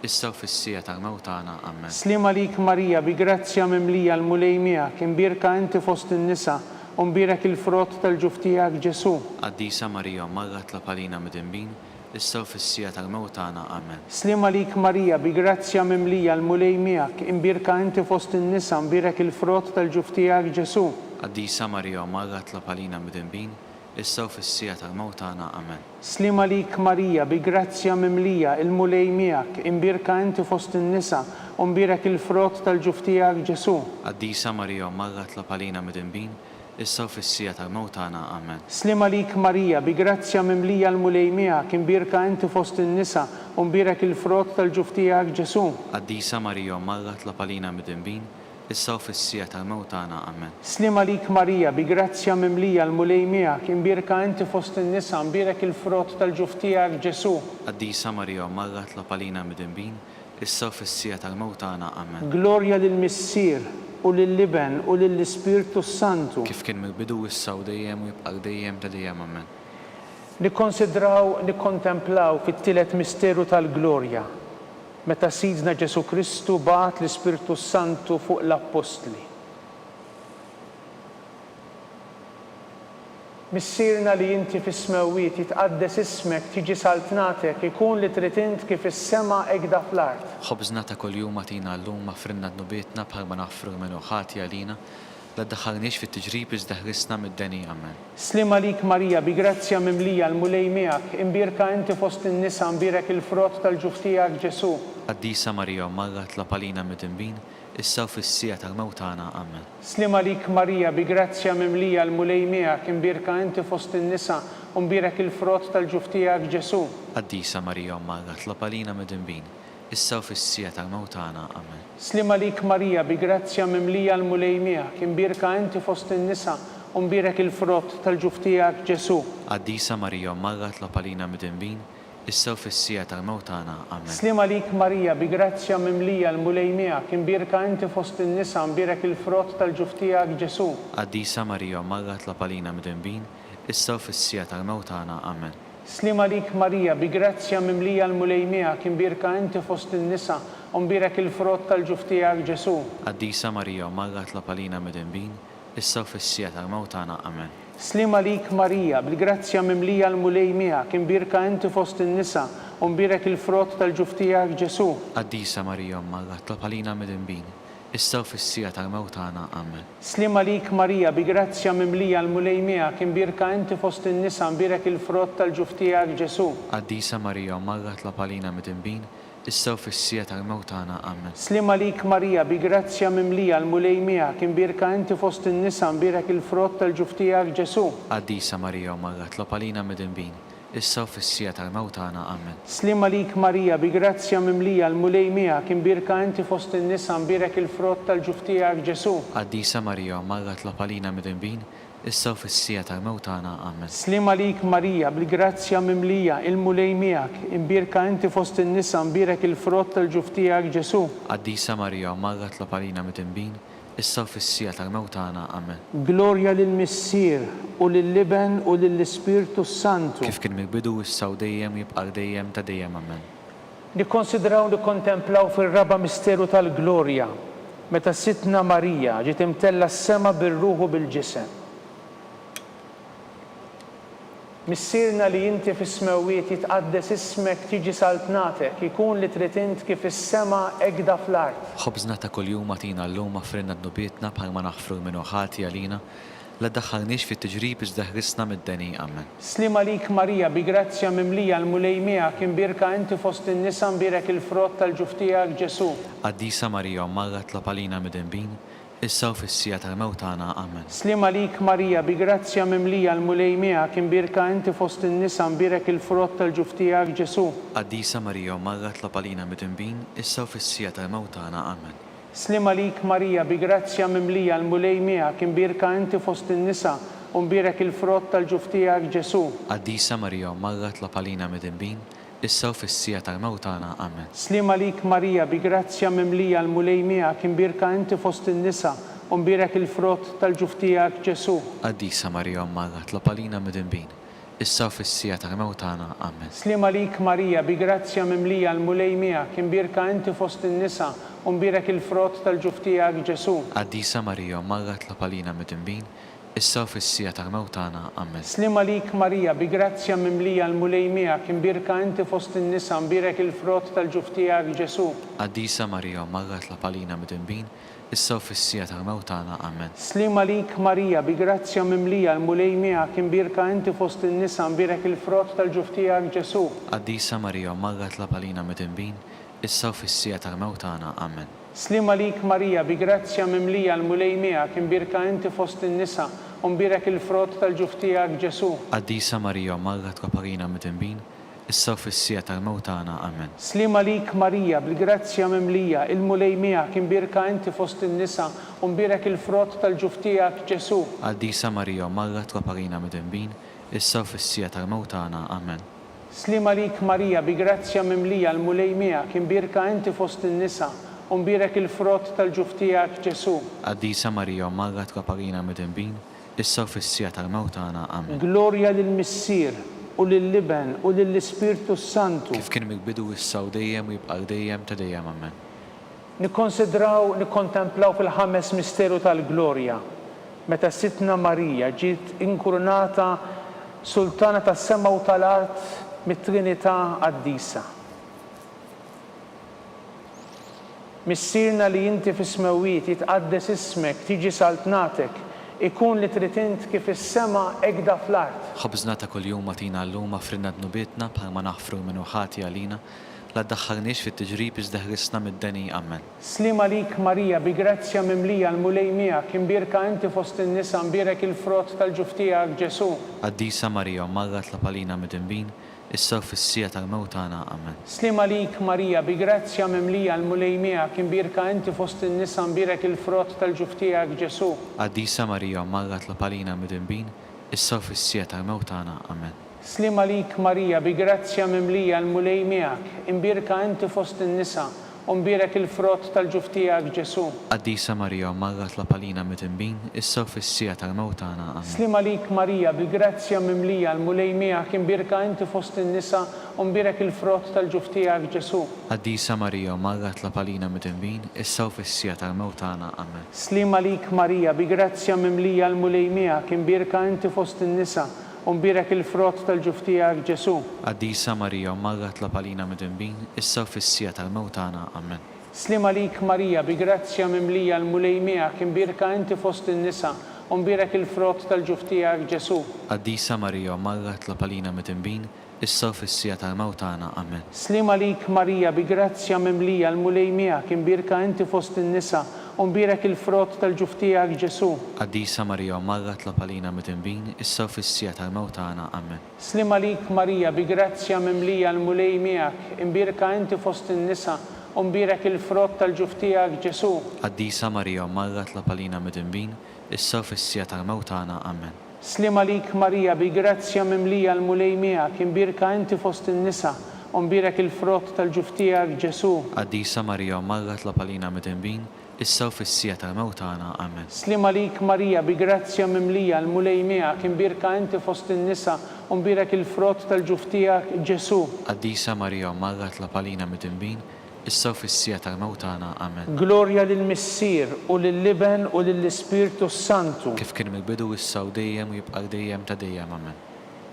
Speaker 3: issa u fis-sija tal-mewt tagħna amen.
Speaker 2: Slima lik Marija, bi grazzja mimlija l-mulej miegħek, imbirka inti fost in-nisa u mbirek il-frott tal-ġuf tiegħek Ġesu.
Speaker 3: Qaddisa Marija Ommarra, tlab għalina mid-inbin, issa u fis-sija tal-mewt tagħna amen.
Speaker 2: Slima lik Marija, bi grazzja mimlija l-mulej miegħek, imbirka inti fost in-nisa mbirek il-frott tal-ġuf tiegħek Ġesu.
Speaker 3: Qaddisa Marija Ommarra, tlab għalina mid-inbin, issa u fis-sija tal-mewt tagħna amen.
Speaker 2: Slima lik Marija, bi grazzja mimlija l-mulej miegħek, imbirka inti fost in-nisa u mbirek il-frott tal-ġuf tiegħek Ġesu.
Speaker 3: Qaddisa Marija Ommarra, tlab għalina mid-inbin, issa u fis-sija tal-mewt tagħna amen.
Speaker 2: Slima lik Marija, bi grazzja mimlija l-mulej miegħek, imbirka inti fost in-nisa u mbirek il-frott tal-ġuf tiegħek Ġesu.
Speaker 3: Qaddisa Marija Ommarra, tlab għalina mid-inbin, issa u fis-sija tal-mewt tagħna. Amen.
Speaker 2: Slima lik Marija, bi grazzja mimlija l-mulej miegħek, imbirka inti fost in-nisa, imbirek il-frott tal-ġuf tiegħek Ġesu.
Speaker 3: Qaddisa Marija Marra tlab għalina midinbin, issa u fis-sija tal-mewt tagħna. Amen.
Speaker 2: Glorja lill-Missier u lill-Liben u lill-Ispirtu Santu.
Speaker 3: Kif kien mill-bidu issa u dejjem u jibqa' dejjem ta' dejjem. Amen.
Speaker 2: Nikkonsidraw, nikkontemplaw fit-tielet misteru tal-glorja, meta Sidna Ġesu Kristu bagħat l-Ispirtu Santu fuq l-Apostli. Missierna li inti fis-smewwiet jitqaddes ismek, tiġi saltnatek, ikun li trid int kif is-sema hekk fl-art.
Speaker 3: Ħobżna ta' kuljum agħtina llum aħfrilna dnubietna bħalma naħfru minnu ħati għalina, la ddaħħalniex fit-tiġrib iżda ħrisna mid-deni. Amen.
Speaker 2: Slima lik Marija, bi grazzja mimlija l-mulej miegħek, imbirka inti fost in-nisa, imbirek il-frott tal-ġuf tiegħek Ġesu.
Speaker 3: Qaddisa Marija Marra tlab għalina midinbin, issa u fis-sija tal-mewt tagħna. Amen.
Speaker 2: Slima lik Marija, bi grazzja mimlija l-mulej miegħek, imbirka inti fost in-nisa, imbirek il-frott tal-ġuf tiegħek Ġesu.
Speaker 3: Qaddisa Marija Marra tlab għalina midinbin, issa u fis-sija tal-mewt tagħna. Amen.
Speaker 2: Slima lik Marija, bi grazzja mimlija l-mulej miegħek, imbirka inti fost in-nisa, imbirek il-frott tal-ġuf tiegħek Ġesu.
Speaker 3: Qaddisa Marija Marra tlab għalina midinbin, issa u fis-sija tal-mewt tagħna. Amen.
Speaker 2: Slima lik Marija, bi grazzja mimlija l-mulej miegħek, imbirka inti fost in-nisa, imbirek il-frott tal-ġuf tiegħek Ġesu.
Speaker 3: Qaddisa Marija Marra tlab għalina midinbin, issa u fis-sija tal-mewt tagħna. Amen.
Speaker 2: Slima lik Marija, bi grazzja mimlija l-mulej miegħek, imbirka inti fost in-nisa, imbirek il-frott tal-ġuf tiegħek Ġesu.
Speaker 3: Qaddisa Marija Marra tlab għalina midinbin, issa u fis-sija tal-mewt tagħna. Amen.
Speaker 2: Slima lik Marija, bil-grazzja mimlija l-mulej miegħek, imbirka inti fost in-nisa, imbirek il-frott tal-ġuf tiegħek Ġesu.
Speaker 3: Qaddisa Marija Marra tlab għalina midinbin, issa u fis-sija tal-mewt tagħna. Amen.
Speaker 2: Slima lik Marija, bi grazzja mimlija l-mulej miegħek, imbirka inti fost in-nisa, imbirek il-frott tal-ġuf tiegħek Ġesu.
Speaker 3: Qaddisa Marija Marra tlab għalina midinbin, issa u fis-sija tal-mewt tagħna. Amen.
Speaker 2: Slima lik Marija, bi grazzja mimlija l-mulej miegħek, imbirka inti fost in-nisa, imbirek il-frott tal-ġuf tiegħek Ġesu.
Speaker 3: Qaddisa Marija Marra tlab għalina midinbin, issa u fis-sija tal-mewt tagħna. Amen.
Speaker 2: Slima lik Marija, bi grazzja mimlija l-mulej miegħek, imbirka inti fost in-nisa, imbirek il-frott tal-ġuf tiegħek Ġesu.
Speaker 3: Qaddisa Marija Marra tlab għalina midinbin, issa u fis-sija tal-mewt tagħna. Amen.
Speaker 2: Slima lik Marija, bil-grazzja mimlija il-mulej miegħek, imbirka inti fost in-nisa, imbirek il-frott tal-ġuf tiegħek Ġesu.
Speaker 3: Qaddisa Marija Marra tlab għalina midinbin, issa u fis-sija tal-mewt tagħna. Amen.
Speaker 2: Glorja lill-Missier u lill-Liben u lill-Ispirtu Santu.
Speaker 3: Kif kien mill-bidu issa u dejjem jibqa' dejjem ta' dejjem. Amen.
Speaker 2: Nikkonsidraw nikkontemplaw fir-raba misteru tal-glorja, meta Sitna Marija ġiet imtella s-sema bir-ruħu bil-ġisem. Missierna li inti fis-smewwiet jitqaddes ismek, tiġi saltnatek, ikun li trid int kif is-sema hekk fl-art.
Speaker 3: Ħobżna ta' kuljum agħtina llum aħfrilna dnubietna bħalma naħfru minnu ħati għalina, la ddaħħalniex fit-tiġrib iżda ħrisna mid-deni. Amen.
Speaker 2: Slima lik Marija, bi grazzja mimlija l-mulej miegħek, imbirka inti fost in-nisa, imbirek il-frott tal-ġuf tiegħek Ġesu.
Speaker 3: Qaddisa Marija Marra tlab għalina midinbin, issa u fis-sija tal-mewt tagħna. Amen.
Speaker 2: Slima lik Marija, bi grazzja mimlija l-mulej miegħek, imbirka inti fost in-nisa, imbirek il-frott tal-ġuf tiegħek Ġesu.
Speaker 3: Qaddisa Marija Marra tlab għalina midinbin, issa u fis-sija tal-mewt tagħna. Amen.
Speaker 2: Slima lik Marija, bi grazzja mimlija l-mulej miegħek, imbirka inti fost in-nisa, imbirek il-frott tal-ġuf tiegħek Ġesu.
Speaker 3: Qaddisa Marija Marra tlab għalina midinbin, issa u fis-sija tal-mewt tagħna. Amen.
Speaker 2: Slima lik Marija, bi grazzja mimlija l-mulej miegħek, imbirka inti fost in-nisa, imbirek il-frott tal-ġuf tiegħek Ġesu.
Speaker 3: Qaddisa Marija Marra tlab għalina midinbin, issa u fis-sija tal-mewt tagħna. Amen.
Speaker 2: Slima lik Marija, bi grazzja mimlija l-mulej miegħek, imbirka inti fost in-nisa, imbirek il-frott tal-ġuf tiegħek Ġesu.
Speaker 3: Qaddisa Marija Marra tlab għalina midinbin, issa u fis-sija tal-mewt tagħna. Amen.
Speaker 2: Slima lik Marija, bi grazzja mimlija l-mulej miegħek, imbirka inti fost in-nisa, imbirek il-frott tal-ġuf tiegħek Ġesu.
Speaker 3: Qaddisa Marija Marra tlab għalina midinbin, issa u fis-sija tal-mewt tagħna. Amen.
Speaker 2: Slima lik Marija, bi grazzja mimlija l-mulej miegħek, imbirka inti fost in-nisa, imbirek il-frott tal-ġuf tiegħek Ġesu.
Speaker 3: Qaddisa Marija Marra tlab għalina midinbin, issa u fis-sija tal-mewt tagħna. Amen.
Speaker 2: Slima lik Marija, bi grazzja mimlija l-mulej miegħek, imbirka inti fost in-nisa, imbirek il-frott tal-ġuf tiegħek Ġesu.
Speaker 3: Qaddisa Marija Marra tlab għalina midinbin, issa u fis-sija tal-mewt tagħna. Amen.
Speaker 2: Slima lik Marija, bil-grazzja mimlija, il-mulej miegħek imbirka inti fost in-nisa u mbirek il-frott tal-ġuf tiegħek Ġesu.
Speaker 3: Qaddisa Marija Marra tkoparina mid-dembin, issa u fis-sija tal-mewt tagħna. Amen.
Speaker 2: Slima lik Marija, bi-grazzja mimlija, il-mulej miegħek imbirka inti fost in-nisa u mbirek il-frott tal-ġuf tiegħek Ġesu.
Speaker 3: Qaddisa Marija Marra tkoparina mid-dembin, issa u fis-sija tal-mewt tagħna. Amen.
Speaker 2: Glorja lill-Missier u lill-Liben u lill-Ispirtu Santu.
Speaker 3: Kif kien mill-bidu issa u dejjem u jibqa' dejjem ta' dejjem. Amen.
Speaker 2: Nikkonsidraw, nikkontemplaw fil-ħames misteru tal-glorja. Meta Sitna Marija ġiet inkurunata Sultana tas-sema u tal-art mit-Trinità Qaddisa. Missierna li inti fis-smewiet jitqaddes ismek, tiġi saltnatek, ikun li trid int kif is-sema ekda fl-art.
Speaker 3: ħobżna ta' kuljum magħtina llum affrinna dnubietna bħalma naħfru minnu ħati għalina, la ddaħħalniex fit-tiġrib iżda ħrisna mid-deni. Amen.
Speaker 2: Slima lik Marija, bi grazzja mimlija l-mulej miegħek imbirka inti fost in-nisa mbirek il-frott tal-ġuf tiegħek Ġesu.
Speaker 3: Qaddisa Marija Marra tlapalina mid-dembin, issa u fis-sija tal-mewt tagħna. Amen.
Speaker 2: Slima lik Marija, bi grazzja mimlija l-mulej miegħek imbirka inti fost in-nisa mbirek il-frott tal-ġuf tiegħek Ġesu.
Speaker 3: Qaddisa Marija Marra tlapalina mid-dembin, issa u fis-sija tal-mewt tagħna. Amen.
Speaker 2: Slima lik Marija, bi grazzja mimlija l-mulej miegħek imbirka inti fost in-nisa u mbirek il-frott tal-ġuf tiegħek Ġesu.
Speaker 3: Qaddisa Marija Marra tlapalina mid-dembin, issa u fis-sija tal-mewt tagħna. Amen.
Speaker 2: Slima lik Marija, bi grazzja mimlija l-mulej miegħek imbirka inti fost in-nisa u mbirek il-frott tal-ġuf tiegħek Ġesu.
Speaker 3: Qaddisa Marija Marra tlapalina mid-dembin, issa u fis-sija tal-mewt tagħna. Amen.
Speaker 2: Slima lik Marija, bi grazzja mimlija l-mulej miegħek imbirka inti fost in-nisa u mbirek il-frott tal-ġuf tiegħek Ġesu.
Speaker 3: Qaddisa Marija Marra tlapalina mid-dembin, issa u fis-sija tal-mewt tagħna. Amen.
Speaker 2: Slima lik Marija, bi grazzja mimlija l-mulej miegħek imbirka inti fost in-nisa u mbirek il-frott tal-ġuf tiegħek Ġesu.
Speaker 3: Qaddisa Marija Marra tlapalina mid-dembin, issa u fis-sija tal-mewt tagħna. Amen.
Speaker 2: Slima lik Marija, bi grazzja mimlija l-mulej miegħek imbirka inti fost in-nisa u mbirek il-frott tal-ġuf tiegħek Ġesu.
Speaker 3: Qaddisa Marija Marra tlapalina mid-dembin, issa u fis-sija tal-mewt tagħna. Amen.
Speaker 2: Slima lik Marija, bi grazzja mimlija l-mulej miegħek imbirka inti fost in-nisa u mbirek il-frott tal-ġuf tiegħek Ġesu.
Speaker 3: Qaddisa Marija Marra tlapalina mid-dembin, issa u fis-sija tal-mewt tagħna. Amen.
Speaker 2: Slima lik Marija, bi grazzja mimlija l-mulej miegħek imbirka inti fost in-nisa u mbirek il-frott tal-ġuf tiegħek Ġesu.
Speaker 3: Qaddisa Marija Marra tlapalina mid-dembin, issa u fis-sija tal-mewt tagħna. Amen.
Speaker 2: Slima lik Marija, bi grazzja mimlija l-mulej miegħek imbirka inti fost in-nisa u mbirek il-frott tal-ġuf tiegħek Ġesu.
Speaker 3: Qaddisa Marija Marra tlapalina mid-dembin, issa u fis-sija tal-mewt tagħna. Amen.
Speaker 2: Glorja lill-Missier u lill-Liben u lill-Ispirtu Santu.
Speaker 3: Kif kien mill-bidu issa u dejjem u jibqa' dejjem ta' dejjem. Amen.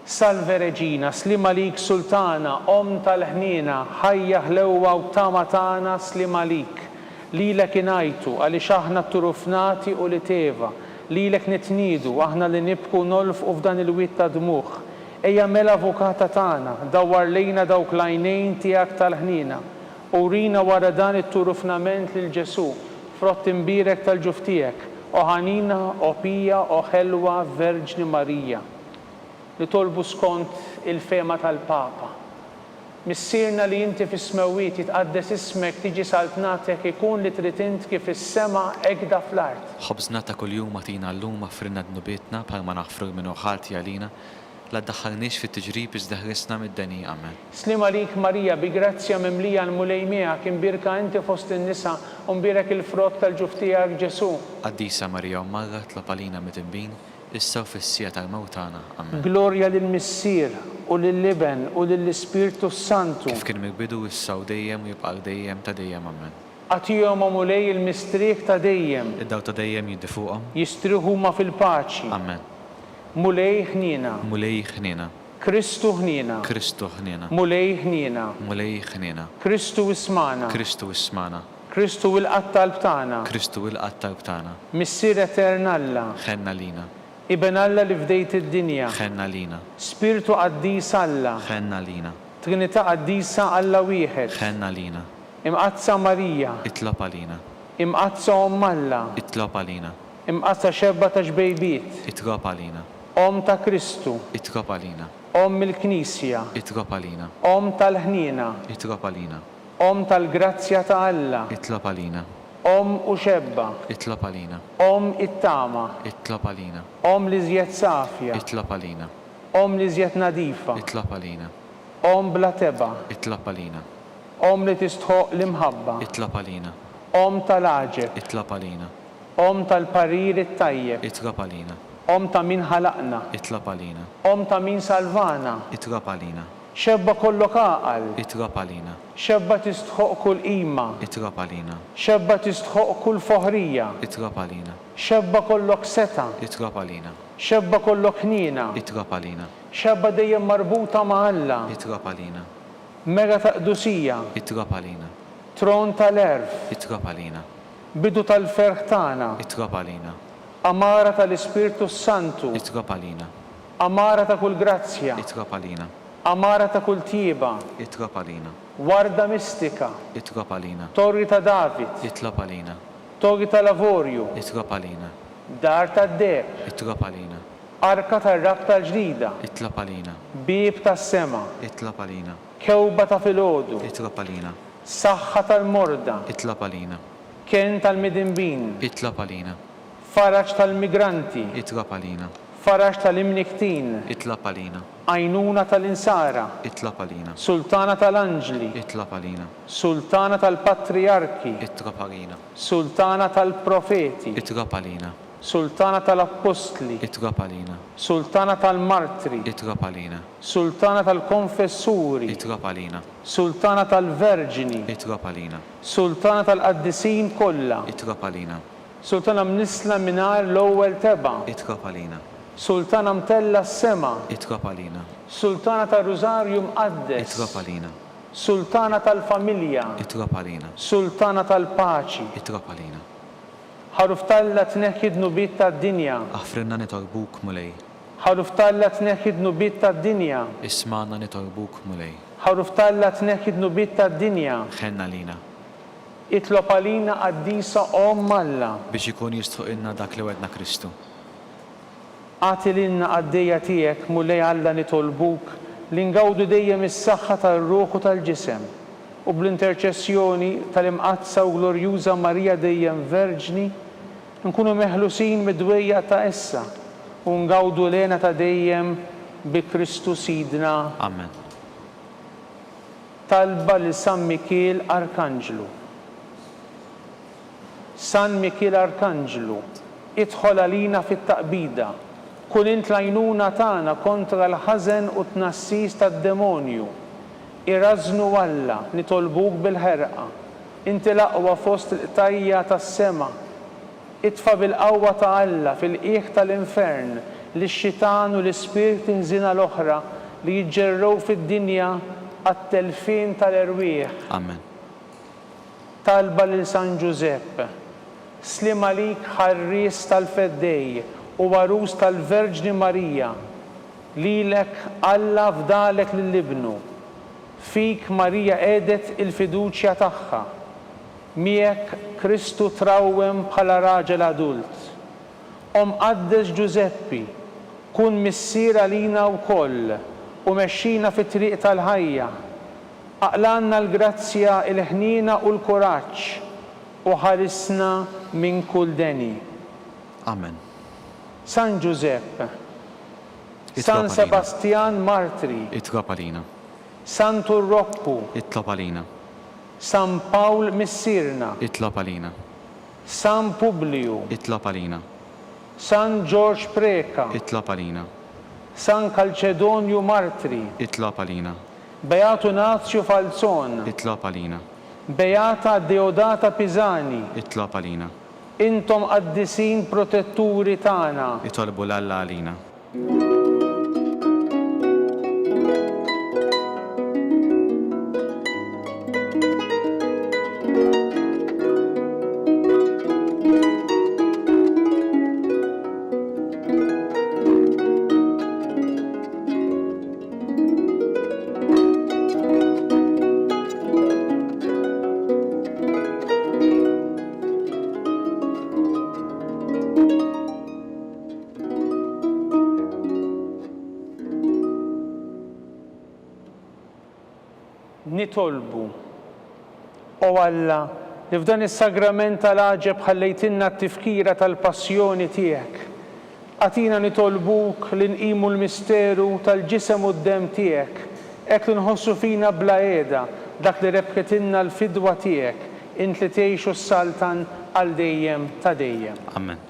Speaker 2: Salve Reġina, slima lik Sultana, Om tal-ħnina, ħajja ħlewwa u tama tagħna slima lik. Lilek ingħajtu għaliex aħna turufnati u li teva, lilek nitniedu aħna li nibku nolfqu f'dan il-witt ta' dmuħ. Ejja mela avukata tagħna, dawwar lejna dawk l-għajnejn tiegħek tal-ħnina u rina wara dan it-turufnament lil Ġesu, frott imbirek tal-ġuf tiegħek, o ħanina, o pija, o ħelwa Verġni Marija. Li tolbu skont il-fema tal-Papa. Missierna li inti fis-smewiet jitqaddes ismek, tiġi saltnatek, ikun li trid int kif is-sema ekda fl-art.
Speaker 3: ħobżna ta' kuljum magħtina llum affrinna dnubietna bħalma naħfru minnu ħati għalina, la ddaħħalniex fit-tiġrib iżda ħrisna mid-deni. Amen.
Speaker 2: Slima lik Marija, bi grazzja mimlija l-mulej miegħek imbirka inti fost in-nisa u mbirek il-frott tal-ġuf tiegħek Ġesu.
Speaker 3: Qaddisa Marija Marra tlapalina mid-dembin, issa u fis-sija tal-mewt tagħna. Amen.
Speaker 2: Glorja lill-Missier u lill-Liben u lill-Ispirtu Santu.
Speaker 3: Kif kien mill-bidu issa u dejjem u jibqa' dejjem ta' dejjem. Amen.
Speaker 2: Għatihom mulej il-mistriek ta' dejjem,
Speaker 3: Id-daw ta' dejjem jiddi fuqhom.
Speaker 2: jistriħu ma fil-paċi.
Speaker 3: Amen.
Speaker 2: Mulej ħnina,
Speaker 3: Mulej ħnina,
Speaker 2: Kristu ħnina,
Speaker 3: Kristu ħnina,
Speaker 2: mulej ħnina,
Speaker 3: Mulej ħnina,
Speaker 2: Kristu ismana,
Speaker 3: Kristu ismana,
Speaker 2: Kristu il-qattal b'tana,
Speaker 3: Kristu il-qattal b'tagħna.
Speaker 2: Missier eternalla,
Speaker 3: Ħenna lina,
Speaker 2: Iben Alla li fdejt id-dinja,
Speaker 3: ħenna lina,
Speaker 2: Spiritu qaddis Alla,
Speaker 3: ħenna lina,
Speaker 2: Trinità qaddisa Alla wieħed,
Speaker 3: ħenna lina,
Speaker 2: imqazza Marija,
Speaker 3: itlob għalina,
Speaker 2: imqazza Om Alla,
Speaker 3: itlob għalina,
Speaker 2: imqazza xebba ta' xbejbiet,
Speaker 3: itlob għalina,
Speaker 2: Om ta' Kristu,
Speaker 3: itlob għalina,
Speaker 2: il-Knisja,
Speaker 3: itlob għalina,
Speaker 2: tal-ħnina,
Speaker 3: itlob għalina,
Speaker 2: tal-grazzja ta' Alla,
Speaker 3: itlob għalina,
Speaker 2: u xebba,
Speaker 3: itlob għalina,
Speaker 2: it-tama,
Speaker 3: itlob għalina,
Speaker 2: li żjed safja,
Speaker 3: itlob għalina,
Speaker 2: li żjed nadifa,
Speaker 3: itlob għalina,
Speaker 2: bla teba,
Speaker 3: itlob għalina,
Speaker 2: li tistħoq l-imħabba,
Speaker 3: itlob għalina,
Speaker 2: tal-aġeb,
Speaker 3: itlob għalina,
Speaker 2: tal-parir it-tajjeb,
Speaker 3: itlob għalina,
Speaker 2: ta' min ħalaqna,
Speaker 3: itlob għalina,
Speaker 2: ta' min salvana,
Speaker 3: itlob għalina,
Speaker 2: xebba kollok aqal,
Speaker 3: itlob għalina,
Speaker 2: xebba tistħoq kull qima,
Speaker 3: itlob għalina,
Speaker 2: xebba tistħoq kull foħrija,
Speaker 3: itlob għalina,
Speaker 2: xebba kollok seta,
Speaker 3: itlob għalina,
Speaker 2: xebba kollok ħnina,
Speaker 3: itlob għalina,
Speaker 2: xebba dejjem marbuta ma' Alla,
Speaker 3: itlob għalina,
Speaker 2: mega ta' qdusija,
Speaker 3: itlob għalina,
Speaker 2: tron tal-erf,
Speaker 3: itlob għalina,
Speaker 2: bidu tal-ferħ tagħna,
Speaker 3: itlob għalina,
Speaker 2: amara tal-Ispirtu Santu,
Speaker 3: itlob għalina,
Speaker 2: amara ta' kull grazzja,
Speaker 3: itlob għalina,
Speaker 2: amara ta' kull tieba,
Speaker 3: itlob għalina,
Speaker 2: warda mistika,
Speaker 3: itlob għalina,
Speaker 2: torri ta' David,
Speaker 3: itlob għalina,
Speaker 2: torri ta' Lavorju,
Speaker 3: itlob għalina,
Speaker 2: dar ta' Deb,
Speaker 3: itlob għalina,
Speaker 2: arka tar-rab tal-ġdida,
Speaker 3: itlob għalina,
Speaker 2: bib tas-sema,
Speaker 3: itlob għalina,
Speaker 2: kewba ta' filgħodu,
Speaker 3: itlob għalina,
Speaker 2: saħħa tal-morda,
Speaker 3: itlob għalina,
Speaker 2: kien tal-midinbin,
Speaker 3: itlob għalina,
Speaker 2: faraġ tal-migranti,
Speaker 3: itlob għalina,
Speaker 2: faraġ tal-imniktin,
Speaker 3: itlob għalina,
Speaker 2: għajnuna tal-insara,
Speaker 3: itlob għalina,
Speaker 2: sultana tal-anġli,
Speaker 3: itlob għalina,
Speaker 2: sultana tal-patriarki,
Speaker 3: itlob għalina,
Speaker 2: sultana tal-profeti,
Speaker 3: itlob għalina,
Speaker 2: sultana tal-apostli,
Speaker 3: itlob għalina,
Speaker 2: sultana tal-martri,
Speaker 3: itlob għalina,
Speaker 2: sultana tal-konfessuri,
Speaker 3: itlob għalina,
Speaker 2: sultana tal-verġini,
Speaker 3: itlob għalina,
Speaker 2: sultana tal-qaddisin kollha,
Speaker 3: itlob għalina,
Speaker 2: sultana mnisla minar l-ewwel teba,
Speaker 3: itlob għalina,
Speaker 2: sultana mtella s-sema,
Speaker 3: itlob għalina,
Speaker 2: sultana tal-Rużarju mqaddes,
Speaker 3: itlob għalina,
Speaker 2: sultana tal-familja,
Speaker 3: itlob għalina,
Speaker 2: sultana tal-paċi,
Speaker 3: itlob għalina,
Speaker 2: ħaruf talla tneħħid nubiet tad-dinja,
Speaker 3: aħfrinna nitolbuk mulej,
Speaker 2: ħaruf talla tneħħid nubiet tad-dinja,
Speaker 3: ismanna nitolbuk mulej,
Speaker 2: ħaruf talla tneħħid nubiet tad-dinja,
Speaker 3: ħenna lina,
Speaker 2: itlob għalina qaddisa Alla,
Speaker 3: biex ikun jistħuqilna dak li wedna Kristu.
Speaker 2: għati lilna għaddejja tiegħek mulej Alla nitolbuk li ngawdu dejjem is-saħħa tar-ruħ u tal-ġisem u bl-interċessjoni tal-imqazza u glorjuża Marija dejjem Verġni nkunu meħlusin mid-dwejja ta' issa u ngawdu lena ta' dejjem bi Kristu Sidna.
Speaker 3: Amen.
Speaker 2: Talba li San Mikiel Arkanġlu. San Mikiel Arkanġlu, idħol għalina fit-taqbida, kun int l-għajnuna tagħna kontra l-ħażen u tnassis tad-demonju. Irażnu Alla nitolbuk bil-ħerqa, inti l-aqwa fost il-qtajja tas-sema. Itfa' bil-qawwa ta' Alla fil-qiegħ tal-infern lix-xitan u l-ispirti ħżina l-oħra li jiġġerrew fid-dinja għat-telfin tal-erwieħ.
Speaker 3: Amen.
Speaker 2: Talba lil San Giuseppe, slim għalik ħarries tal-feddej u warus tal-Verġni Marija, lilek Alla fdalek lill-ibnu, fik Marija għedet il-fiduċja tagħha, miegħek Kristu trawwem bħala raġel adult. Qaddes Giuseppi, kun missier għalina wkoll u mexxina fit-triq tal-ħajja. Aqlanna l-grazzja, il-ħnina u l-kuraġġ u ħarisna minn kull deni.
Speaker 3: Amen.
Speaker 2: San Giuseppe,
Speaker 3: Itlob
Speaker 2: San
Speaker 3: għalina.
Speaker 2: Sebastian Martri,
Speaker 3: Itlob għalina,
Speaker 2: San Turroppu,
Speaker 3: itlob għalina,
Speaker 2: San Pawl Missirna,
Speaker 3: itlob għalina,
Speaker 2: San Publiu,
Speaker 3: itlob għalina,
Speaker 2: San George Preka,
Speaker 3: itlob għalina,
Speaker 2: San Calcedonju Martri,
Speaker 3: itlob għalina,
Speaker 2: Beatu Nazio Falzon,
Speaker 3: itlob għalina,
Speaker 2: Beata Deodata Pisani,
Speaker 3: itlob għalina,
Speaker 2: intom qaddisin protetturi tagħna.
Speaker 3: itolbu l-Alla għalina.
Speaker 2: nitolbu. O Alla, li f'dan is-sagrament tal-għaġeb ħallejtilna t-tifkira tal-passjoni tiegħek. Għatina nitolbuk li nqimu l-misteru tal-ġisem u d-dem tiegħek, hekk li nħossu fina bla qiegħda dak li rebħetilna l-fidwa tiegħek, int li tgħixu s-saltan għal dejjem ta' dejjem.
Speaker 3: Amen.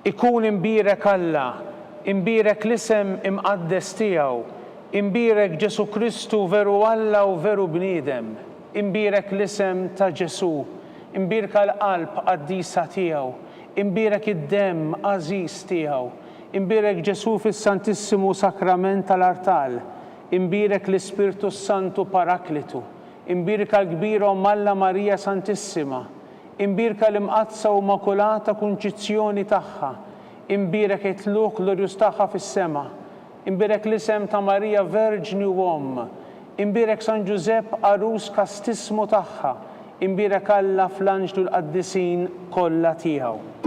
Speaker 2: Ikun imbirek Alla, imbirek l-isem imqaddes tiegħu, imbirek Ġesu Kristu veru Alla u veru bniedem, imbirek l-isem ta' Ġesu, imbirek l-qalb qaddisa tiegħu, imbirek id-dem għażiż tiegħu, imbirek Ġesu fis-Santissimu Sakrament tal-Artal, imbirek l-Ispirtu Santu Paraklitu, imbirek l-kbir Omm Alla Marija Santissima, imbirka l-imqazza u makulata kunċizzjoni tagħha, imbirek it-tluq glorjus tagħha fis-sema, imbirek l-isem ta' Marija Verġni u Omm, imbirek San Ġusepp arus kastismu tagħha, imbirek Alla fl-anġlu l-qaddisin kollha tiegħu.